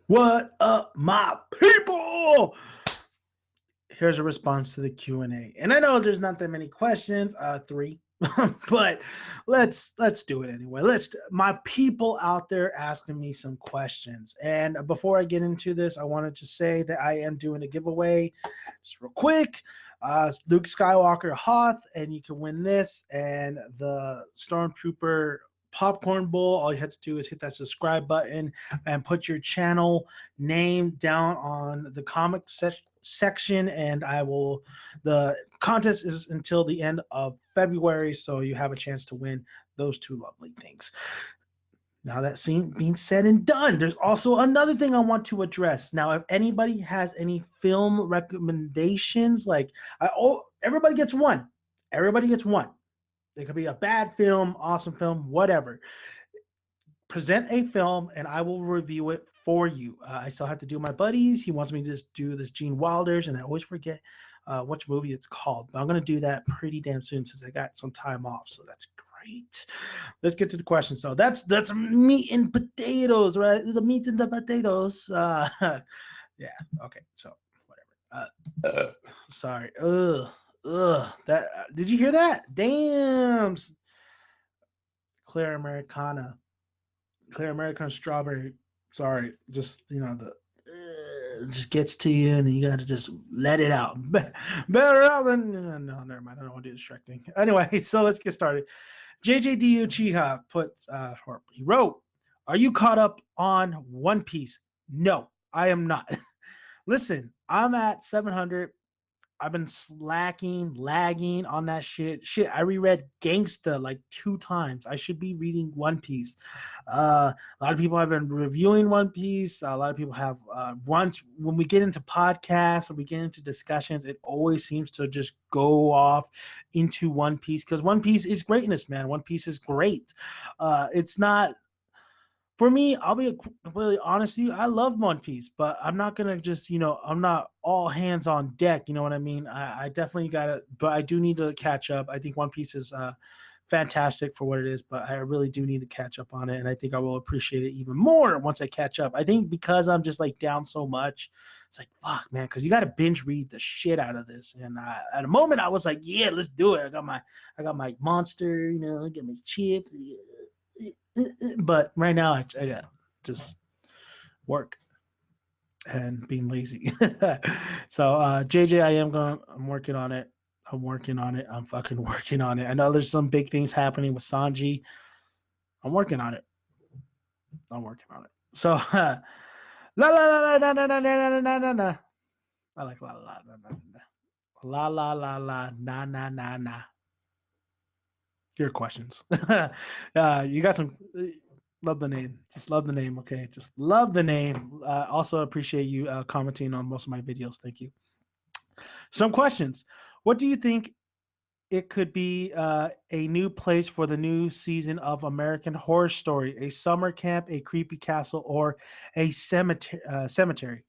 What up, my people? Here's a response to the Q&A. And I know there's not that many questions, three, but let's do it anyway. Let's my people out there asking me some questions. And before I get into this, I wanted to say that I am doing a giveaway just real quick. Luke Skywalker Hoth, and you can win this and the Stormtrooper popcorn bowl. All you have to do is hit that subscribe button and put your channel name down on the comment section, and I will. The contest is until the end of February, so you have a chance to win those two lovely things. Now that being said and done, there's also another thing I want to address. Now, if anybody has any film recommendations, everybody gets one. Everybody gets one. It could be a bad film, awesome film, whatever. Present a film and I will review it for you. I still have to do my buddies. He wants me to just do this Gene Wilder's, and I always forget which movie it's called. But I'm going to do that pretty damn soon since I got some time off. So that's great. Let's get to the question. So that's meat and potatoes, right? The meat and the potatoes. Yeah. Okay. So whatever. Sorry. That did you hear that? Damn. Clear Americana. Clear American strawberry. Sorry, just the just gets to you, and you got to just let it out. Better out than no, never mind. I don't want to do the Shrek thing. Anyway, so let's get started. JJD Uchiha he wrote, "Are you caught up on One Piece?" No, I am not. Listen, I'm at 700. I've been lagging on that shit. Shit, I reread Gangsta like 2 times. I should be reading One Piece. A lot of people have been reviewing One Piece. A lot of people have. Once when we get into podcasts or we get into discussions, it always seems to just go off into One Piece because One Piece is greatness, man. One Piece is great. It's not for me. I'll be completely honest with you. I love One Piece, but I'm not gonna just I'm not all hands on deck. You know what I mean? I definitely gotta, but I do need to catch up. I think One Piece is fantastic for what it is, but I really do need to catch up on it, and I think I will appreciate it even more once I catch up. I think because I'm just like down so much, it's like fuck, man, because you got to binge read the shit out of this. And at a moment, I was like, yeah, let's do it. I got my monster, I got my chips. But right now, I got just work and being lazy. So JJ, I'm working on it. I'm working on it. I'm fucking working on it. I know there's some big things happening with Sanji. I'm working on it. I'm working on it. So la la la la la la la la la la. I like la la la la la la la la na na na na. Your questions. You got some. Love the name. Just love the name. Okay, just love the name. Also appreciate you commenting on most of my videos. Thank you. Some questions. What do you think it could be a new place for the new season of American Horror Story? A summer camp, a creepy castle, or a cemetery?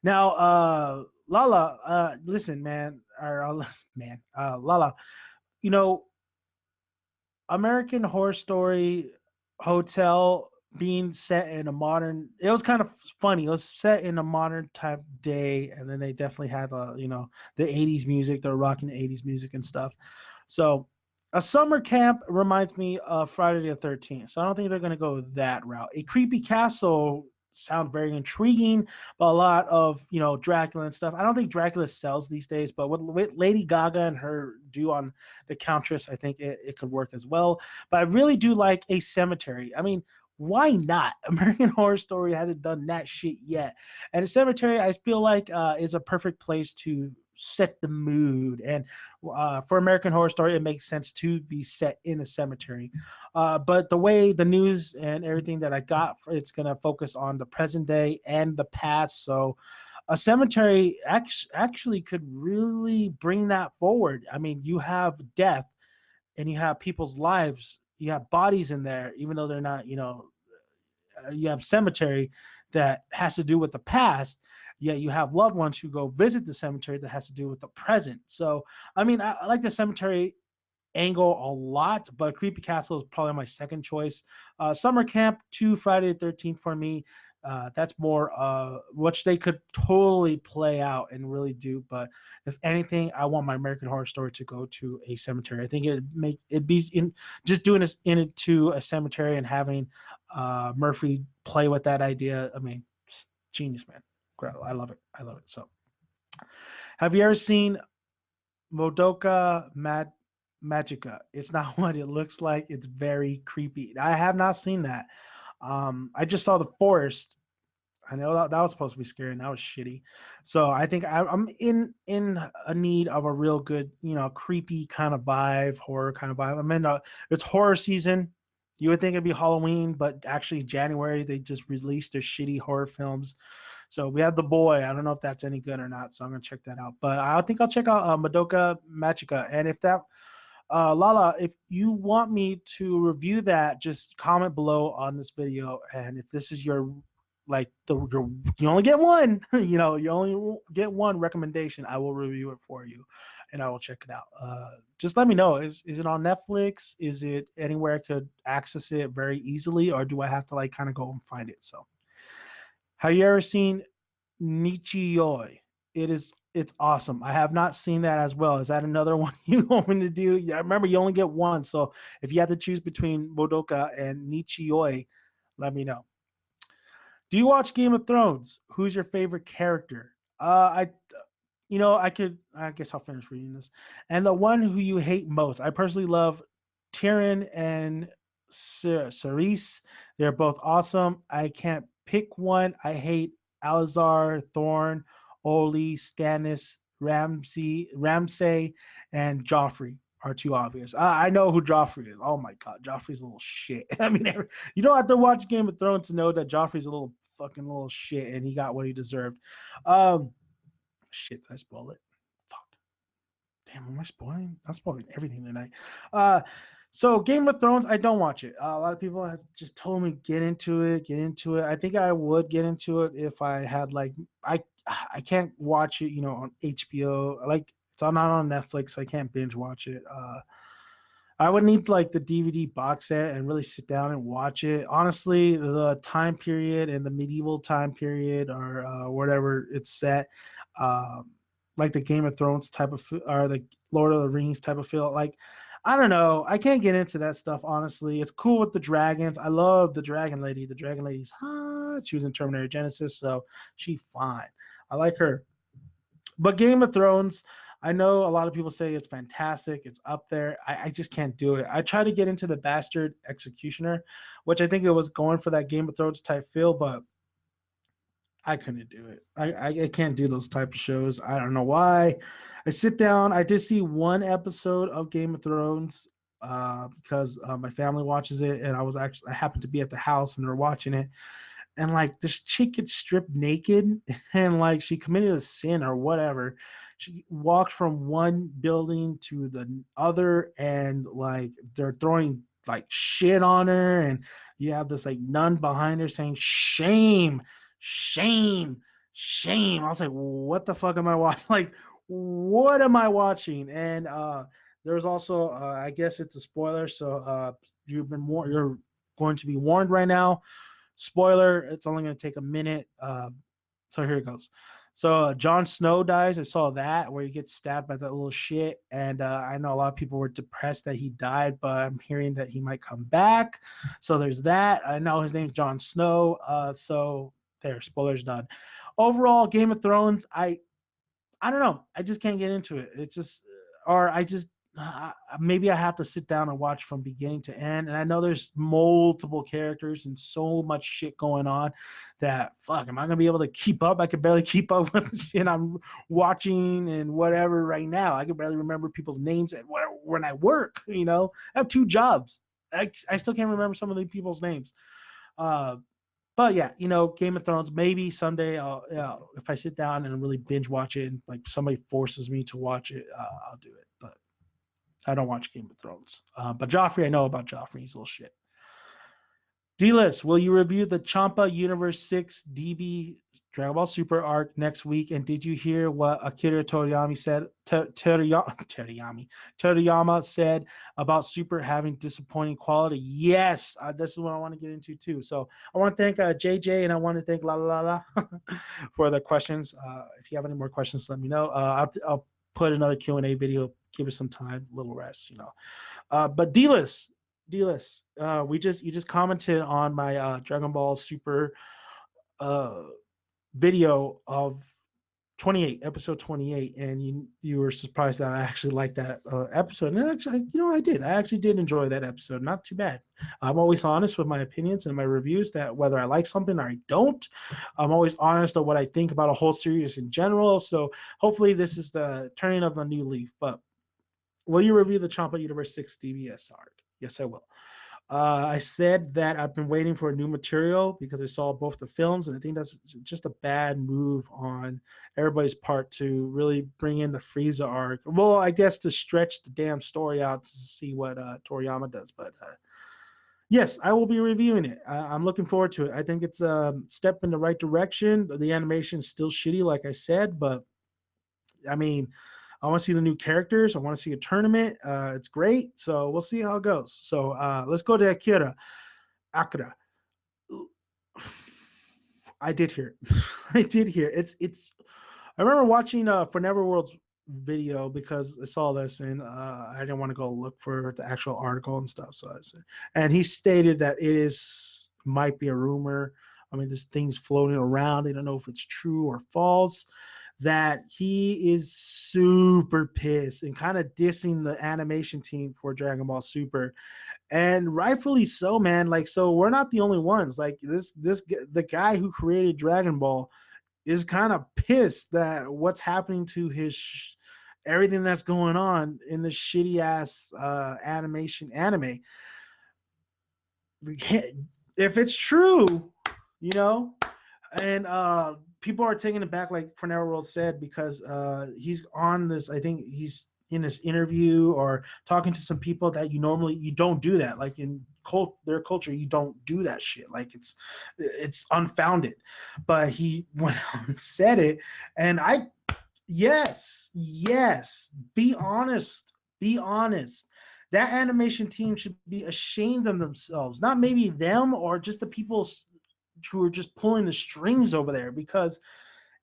Now, Lala, listen, man, or man, Lala, you know, American Horror Story Hotel being set in a modern, it was kind of funny. It was set in a modern type day, and then they definitely had the 80s music. They're rocking the 80s music and stuff. So a summer camp reminds me of Friday the 13th. So I don't think they're going to go that route. A creepy castle sound very intriguing, but a lot of Dracula and stuff. I don't think Dracula sells these days, but with Lady Gaga and her do on the Countess, I think it could work as well. But I really do like a cemetery. I mean, why not? American Horror Story hasn't done that shit yet, and a cemetery I feel like is a perfect place to set the mood. And for American Horror Story, it makes sense to be set in a cemetery. But the way the news and everything that I got, it's going to focus on the present day and the past. So a cemetery actually could really bring that forward. I mean, you have death and you have people's lives. You have bodies in there, even though they're not, you have cemetery that has to do with the past, yet you have loved ones who go visit the cemetery that has to do with the present. So I mean, I like the cemetery angle a lot, but Creepy Castle is probably my second choice. Summer Camp 2 Friday the 13th for me. That's more which they could totally play out and really do. But if anything, I want my American Horror Story to go to a cemetery. I think it'd be in just doing this into a cemetery and having Murphy play with that idea. I mean, genius, man. I love it. I love it. So, have you ever seen Modoka Magica? It's not what it looks like. It's very creepy. I have not seen that. I just saw The Forest. I know that was supposed to be scary and that was shitty. So I think I'm in a need of a real good, creepy kind of vibe, horror kind of vibe. I'm in it's horror season. You would think it'd be Halloween, but actually January they just released their shitty horror films. So we have The Boy. I don't know if that's any good or not, so I'm gonna check that out. But I think I'll check out Madoka Magica. And if that Lala, if you want me to review that, just comment below on this video. And if this is your you only get one, you only get one recommendation, I will review it for you and I will check it out. Just let me know. Is it on Netflix? Is it anywhere I could access it very easily, or do I have to kind of go and find it? So have you ever seen Nichiyoi? It's awesome. I have not seen that as well. Is that another one you want me to do? Yeah, remember you only get one. So if you had to choose between Modoka and Nichiyoi, let me know. Do you watch Game of Thrones? Who's your favorite character? I guess I'll finish reading this. And the one who you hate most. I personally love Tyrion and Cerise. They're both awesome. I can't pick one. I hate Alazar, Thorne, Oli, Stannis, Ramsay, and Joffrey are too obvious. I know who Joffrey is. Oh my god, Joffrey's a little shit. I mean, you don't have to watch Game of Thrones to know that Joffrey's a little fucking little shit, and he got what he deserved. Shit, did I spoil it? Fuck. Damn, am I spoiling? I'm spoiling everything tonight. So Game of Thrones, I don't watch it. A lot of people have just told me get into it. I think I would get into it if I had I can't watch it, on HBO. It's not on Netflix, so I can't binge watch it. I would need the DVD box set and really sit down and watch it. Honestly, the time period and the medieval time period or whatever it's set, like the Game of Thrones type of or the Lord of the Rings type of feel. I don't know. I can't get into that stuff, honestly. It's cool with the dragons. I love the dragon lady. The dragon lady's hot. She was in Terminator Genesis, so she fine. I like her. But Game of Thrones, I know a lot of people say it's fantastic. It's up there. I just can't do it. I try to get into the Bastard Executioner, which I think it was going for that Game of Thrones type feel, but I couldn't do it. I can't do those type of shows. I don't know why. I sit down. I did see one episode of Game of Thrones because my family watches it, and I happened to be at the house and they're watching it, and this chick gets stripped naked, and she committed a sin or whatever. She walked from one building to the other, and they're throwing shit on her, and you have this nun behind her saying shame, shame, shame. I was like, what the fuck am I watching? What am I watching? And there's also I guess it's a spoiler, so you're going to be warned right now. Spoiler, it's only going to take a minute. So here it goes. So Jon Snow dies. I saw that where he gets stabbed by that little shit. And I know a lot of people were depressed that he died, but I'm hearing that he might come back. So there's that. I know his name's Jon Snow. So there, spoilers done. Overall, Game of Thrones, I don't know. I just can't get into it. It's just, or I just, maybe I have to sit down and watch from beginning to end. And I know there's multiple characters and so much shit going on that fuck, am I gonna be able to keep up? I could barely keep up with the shit I'm watching and whatever right now. I can barely remember people's names when I work. I have two jobs. I still can't remember some of the people's names. But yeah, Game of Thrones, maybe someday if I sit down and really binge watch it and somebody forces me to watch it, I'll do it. But I don't watch Game of Thrones. But Joffrey, I know about Joffrey. He's a little shit. D-List, will you review the Champa Universe 6 DB Dragon Ball Super arc next week? And did you hear what Akira Toriyama said? Toriyama said about Super having disappointing quality. Yes, this is what I want to get into too. So I want to thank JJ and I want to thank La La La for the questions. If you have any more questions, let me know. I'll put another Q&A video. Give us some time, a little rest, But D-List. You just commented on my Dragon Ball Super video of episode 28, and you were surprised that I actually liked that episode. And actually, I did. I actually did enjoy that episode. Not too bad. I'm always honest with my opinions and my reviews, that whether I like something or I don't. I'm always honest of what I think about a whole series in general. So hopefully this is the turning of a new leaf. But will you review the Champa Universe 6 DBS arc? Yes, I will. I said that I've been waiting for new material because I saw both the films, and I think that's just a bad move on everybody's part to really bring in the Frieza arc. Well, I guess to stretch the damn story out to see what Toriyama does. But yes, I will be reviewing it. I'm looking forward to it. I think it's a step in the right direction. The animation is still shitty, like I said, but I mean, I want to see the new characters. I want to see a tournament. It's great. So we'll see how it goes. So let's go to Akira. I did hear it. I did hear it. I remember watching For Never World's video because I saw this and I didn't want to go look for the actual article and stuff. So I said, and he stated that might be a rumor. I mean, this thing's floating around. They don't know if it's true or false. That he is super pissed and kind of dissing the animation team for Dragon Ball Super, and rightfully so, man. Like, so we're not the only ones. Like the guy who created Dragon Ball is kind of pissed that what's happening to his everything that's going on in this shitty ass anime. If it's true, and people are taking it back, like For Never World said, because he's on this. I think he's in this interview or talking to some people that you don't do that. Like in their culture, you don't do that shit. Like it's unfounded. But he went out and said it, and yes, be honest. That animation team should be ashamed of themselves. Not maybe them or just the people who are just pulling the strings over there, because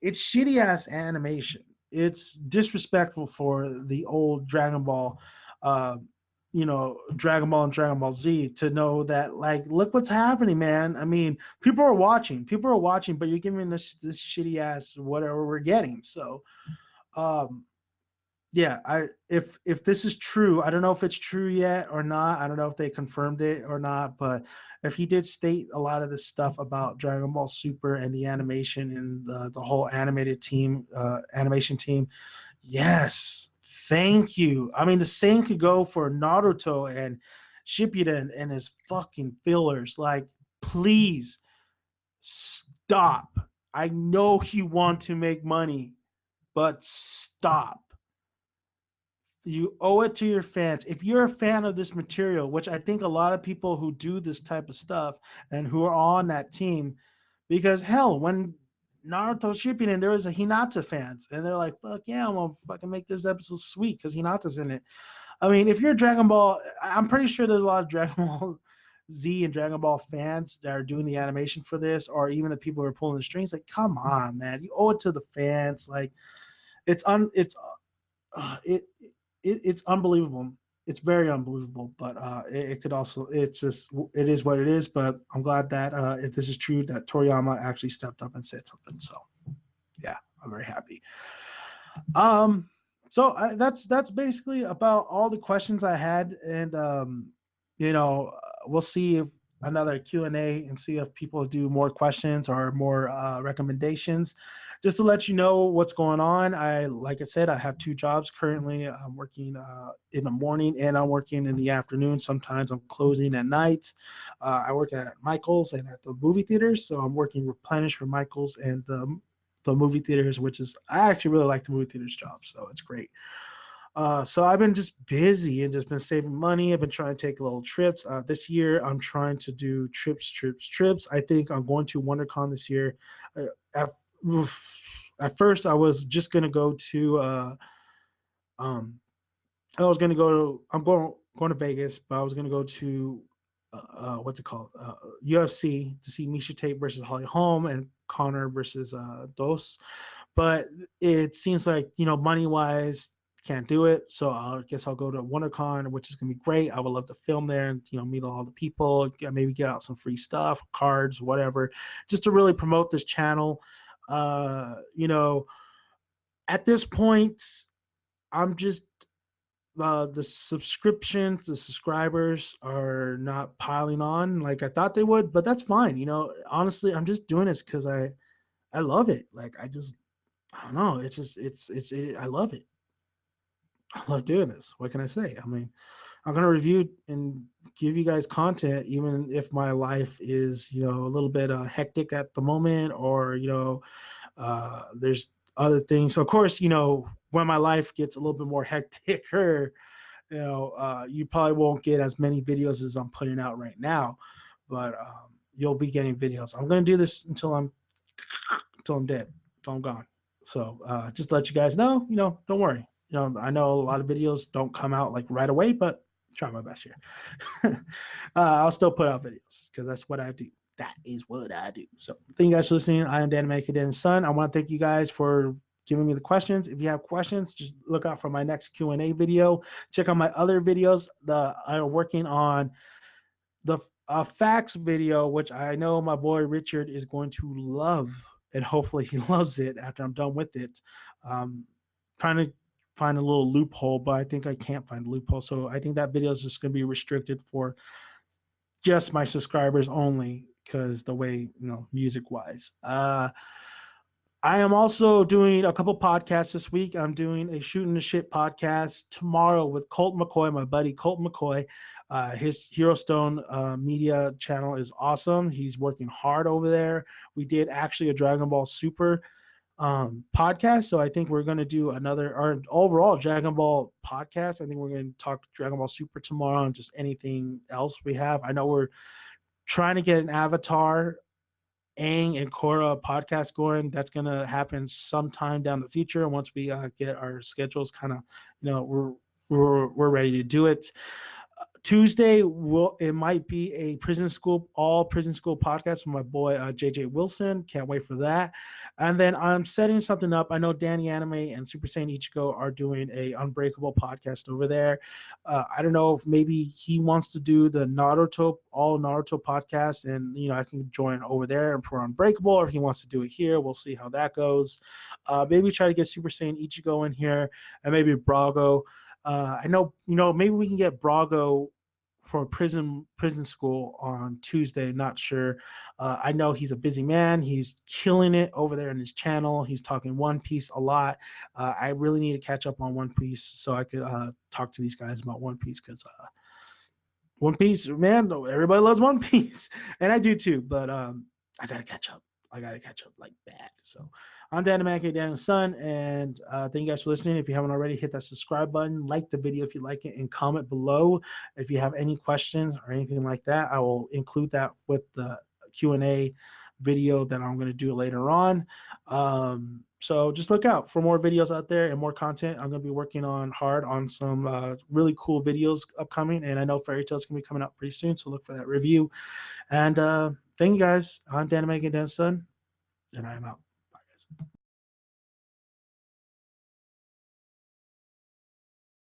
it's shitty ass animation. It's disrespectful for the old Dragon Ball, Dragon Ball and Dragon Ball Z to know that, like, look what's happening, man. I mean, people are watching, but you're giving this shitty ass whatever we're getting. So, yeah, if this is true, I don't know if it's true yet or not. I don't know if they confirmed it or not, but if he did state a lot of this stuff about Dragon Ball Super and the animation and the whole animation team, yes, thank you. I mean, the same could go for Naruto and Shippuden and his fucking fillers. Like, please stop. I know you want to make money, but stop. You owe it to your fans. If you're a fan of this material, which I think a lot of people who do this type of stuff and who are on that team, because hell, when Naruto Shippuden, there was a Hinata fans, and they're like, fuck yeah, I'm gonna fucking make this episode sweet because Hinata's in it. I mean, if you're Dragon Ball, I'm pretty sure there's a lot of Dragon Ball Z and Dragon Ball fans that are doing the animation for this, or even the people who are pulling the strings. Like, come on, man, you owe it to the fans. Like, it's unbelievable. It's very unbelievable, but it could also, it is what it is. But I'm glad that if this is true, that Toriyama actually stepped up and said something. So yeah, I'm very happy. So that's basically about all the questions I had, and we'll see if another Q&A and see if people do more questions or more recommendations. Just to let you know what's going on, like I said, I have two jobs currently. I'm working in the morning and I'm working in the afternoon. Sometimes I'm closing at night. I work at Michael's and at the movie theaters, so I'm working replenish for Michael's and the movie theaters, which is, I actually really like the movie theaters job, so it's great. So I've been just busy and just been saving money. I've been trying to take little trips. This year, I'm trying to do trips. I think I'm going to WonderCon this year. Uh, at, at first, I was just gonna go to. Um, I was gonna go to. I'm going to Vegas, but I was gonna go to. What's it called? UFC to see Misha Tate versus Holly Holm and Connor versus Dos. But it seems like, money wise, can't do it. So I guess I'll go to WonderCon, which is gonna be great. I would love to film there and meet all the people, maybe get out some free stuff, cards, whatever, just to really promote this channel. At this point, I'm just the subscriptions, the subscribers are not piling on like I thought they would, but that's fine. Honestly, I'm just doing this because I love it. Like I don't know. It's just I love it. I love doing this. What can I say? I mean, I'm gonna review and give you guys content, even if my life is a little bit hectic at the moment, or there's other things. So of course, when my life gets a little bit more hectic, or you probably won't get as many videos as I'm putting out right now, but you'll be getting videos. I'm gonna do this until I'm dead, until I'm gone. So just to let you guys know, don't worry. I know a lot of videos don't come out like right away, but try my best here. I'll still put out videos because that's what I do. That is what I do. So thank you guys for listening. I am Dan Dan's son. I want to thank you guys for giving me the questions. If you have questions, just look out for my next Q&A video. Check out my other videos. I'm working on the facts video, which I know my boy Richard is going to love, and hopefully he loves it after I'm done with it. Trying to find a little loophole, but I think I can't find a loophole. So I think that video is just going to be restricted for just my subscribers only, because the way, music wise. I am also doing a couple podcasts this week. I'm doing a Shooting the Shit podcast tomorrow with Colt McCoy, my buddy Colt McCoy. His Hero Stone media channel is awesome. He's working hard over there. We did actually a Dragon Ball Super podcast, so I think we're going to do our overall Dragon Ball podcast. I think we're going to talk Dragon Ball Super tomorrow and just anything else we have. I know we're trying to get an Avatar, Aang, and Korra podcast going. That's going to happen sometime down the future once we get our schedules kind of, we're ready to do it. Tuesday, it might be a all prison school podcast from my boy JJ Wilson. Can't wait for that. And then I'm setting something up. I know Danny Anime and Super Saiyan Ichigo are doing a Unbreakable podcast over there. I don't know if maybe he wants to do the all Naruto podcast, and I can join over there and for Unbreakable, or if he wants to do it here, we'll see how that goes. Maybe try to get Super Saiyan Ichigo in here, and maybe Brago. I know, maybe we can get Brago for prison school on Tuesday. Not sure. I know he's a busy man. He's killing it over there in his channel. He's talking One Piece a lot. I really need to catch up on One Piece so I could talk to these guys about One Piece, because One Piece, man, everybody loves One Piece, and I do too. But I gotta catch up. Like bad. So I'm Dan Mackey, Dan's son, and thank you guys for listening. If you haven't already, hit that subscribe button, like the video if you like it, and comment below if you have any questions or anything like that. I will include that with the Q&A video that I'm going to do later on. So just look out for more videos out there and more content. I'm going to be working hard on some really cool videos upcoming, and I know Fairy Tail's going to be coming out pretty soon, so look for that review. And thank you guys. I'm Dan Megan, Dan's son, and I'm out. Bye, guys.